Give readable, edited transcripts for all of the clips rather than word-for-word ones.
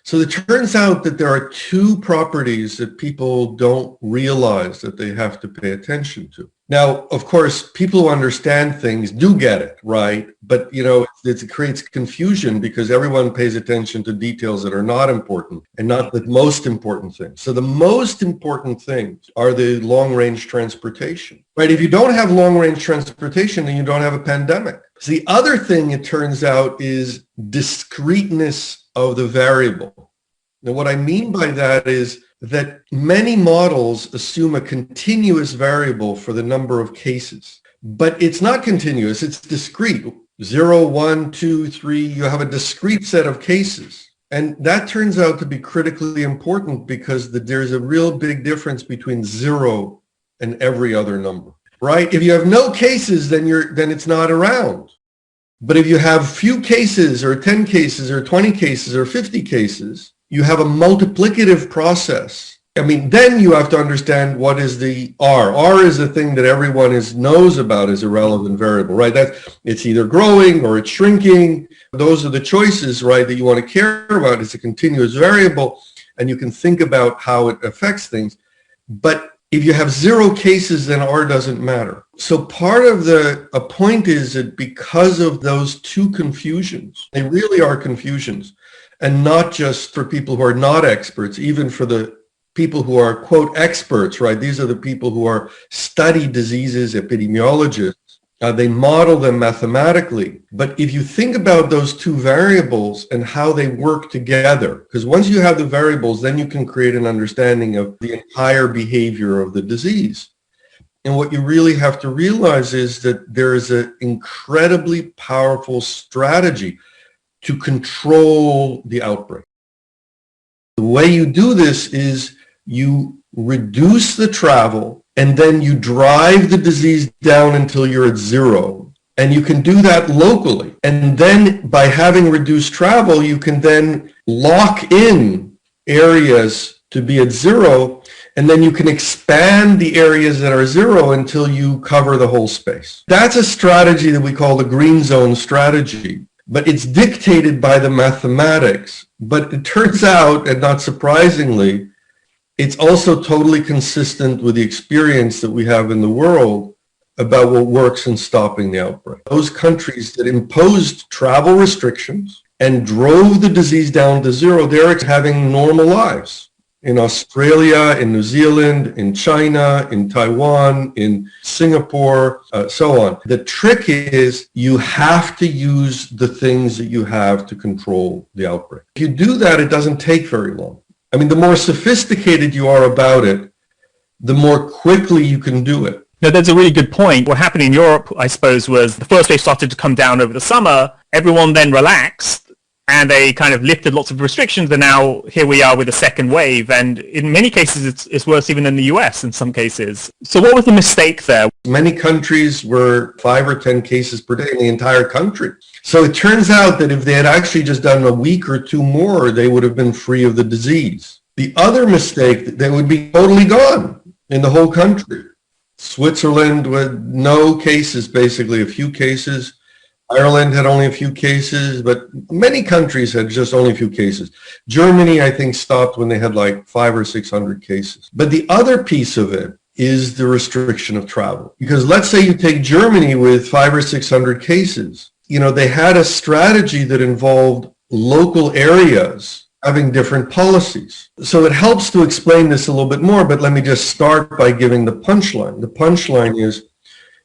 So it turns out that there are two properties that people don't realize that they have to pay attention to. Now, of course, people who understand things do get it, right? But, it creates confusion because everyone pays attention to details that are not important and not the most important things. So the most important things are the long-range transportation, right? If you don't have long-range transportation, then you don't have a pandemic. So the other thing, it turns out, is discreteness of the variable. Now, what I mean by that is that many models assume a continuous variable for the number of cases, but it's not continuous, it's discrete. 0, 1, 2, 3, you have a discrete set of cases. And that turns out to be critically important because there's a real big difference between 0 and every other number, right? If you have no cases, then it's not around. But if you have few cases or 10 cases or 20 cases or 50 cases, you have a multiplicative process. Then you have to understand what is the R. R is the thing that everyone knows about as a relevant variable, right? It's either growing or it's shrinking. Those are the choices, right, that you want to care about. It's a continuous variable, and you can think about how it affects things. But if you have 0 cases, then R doesn't matter. So part of a point is that because of those two confusions, they really are confusions, and not just for people who are not experts, even for the people who are, quote, experts, right? These are the people who are study diseases, epidemiologists. They model them mathematically. But if you think about those two variables and how they work together, because once you have the variables, then you can create an understanding of the entire behavior of the disease. And what you really have to realize is that there is an incredibly powerful strategy to control the outbreak. The way you do this is you reduce the travel, and then you drive the disease down until you're at 0. And you can do that locally. And then by having reduced travel, you can then lock in areas to be at 0, and then you can expand the areas that are 0 until you cover the whole space. That's a strategy that we call the green zone strategy. But it's dictated by the mathematics. But it turns out, and not surprisingly, it's also totally consistent with the experience that we have in the world about what works in stopping the outbreak. Those countries that imposed travel restrictions and drove the disease down to 0, they're having normal lives. In Australia, in New Zealand, in China, in Taiwan, in Singapore, so on. The trick is you have to use the things that you have to control the outbreak. If you do that, it doesn't take very long. The more sophisticated you are about it, the more quickly you can do it. No, that's a really good point. What happened in Europe, I suppose, was the first wave started to come down over the summer. Everyone then relaxed, and they kind of lifted lots of restrictions, and now here we are with a second wave. And in many cases, it's worse even in the US in some cases. So what was the mistake there? Many countries were 5 or 10 cases per day in the entire country. So it turns out that if they had actually just done a week or 2 more, they would have been free of the disease. The other mistake, they would be totally gone in the whole country. Switzerland with no cases, basically a few cases. Ireland had only a few cases, but many countries had just only a few cases. Germany, I think, stopped when they had like 500 or 600 cases. But the other piece of it is the restriction of travel. Because let's say you take Germany with 500 or 600 cases. They had a strategy that involved local areas having different policies. So it helps to explain this a little bit more, but let me just start by giving the punchline. The punchline is,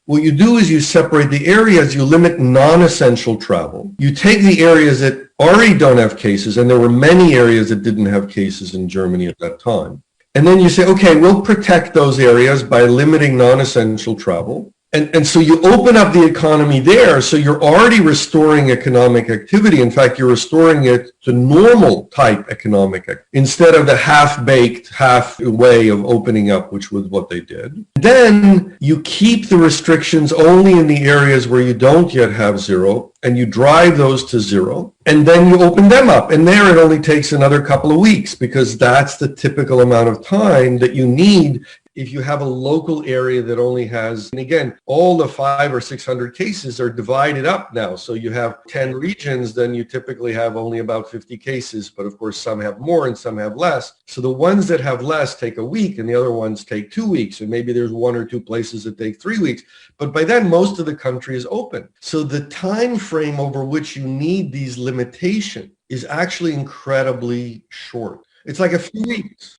what you do is you separate the areas, you limit non-essential travel. You take the areas that already don't have cases, and there were many areas that didn't have cases in Germany at that time. And then you say, okay, we'll protect those areas by limiting non-essential travel. And so you open up the economy there, so you're already restoring economic activity. In fact, you're restoring it to normal type economic activity instead of the half-baked, half-way of opening up, which was what they did. Then you keep the restrictions only in the areas where you don't yet have 0, and you drive those to 0, and then you open them up. And there it only takes another couple of weeks because that's the typical amount of time that you need If you have a local area that only has, and again, all the 500 or 600 cases are divided up now. So you have 10 regions, then you typically have only about 50 cases, but of course some have more and some have less. So the ones that have less take a week and the other ones take 2 weeks, and maybe there's 1 or 2 places that take 3 weeks. But by then most of the country is open. So the time frame over which you need these limitations is actually incredibly short. It's like a few weeks.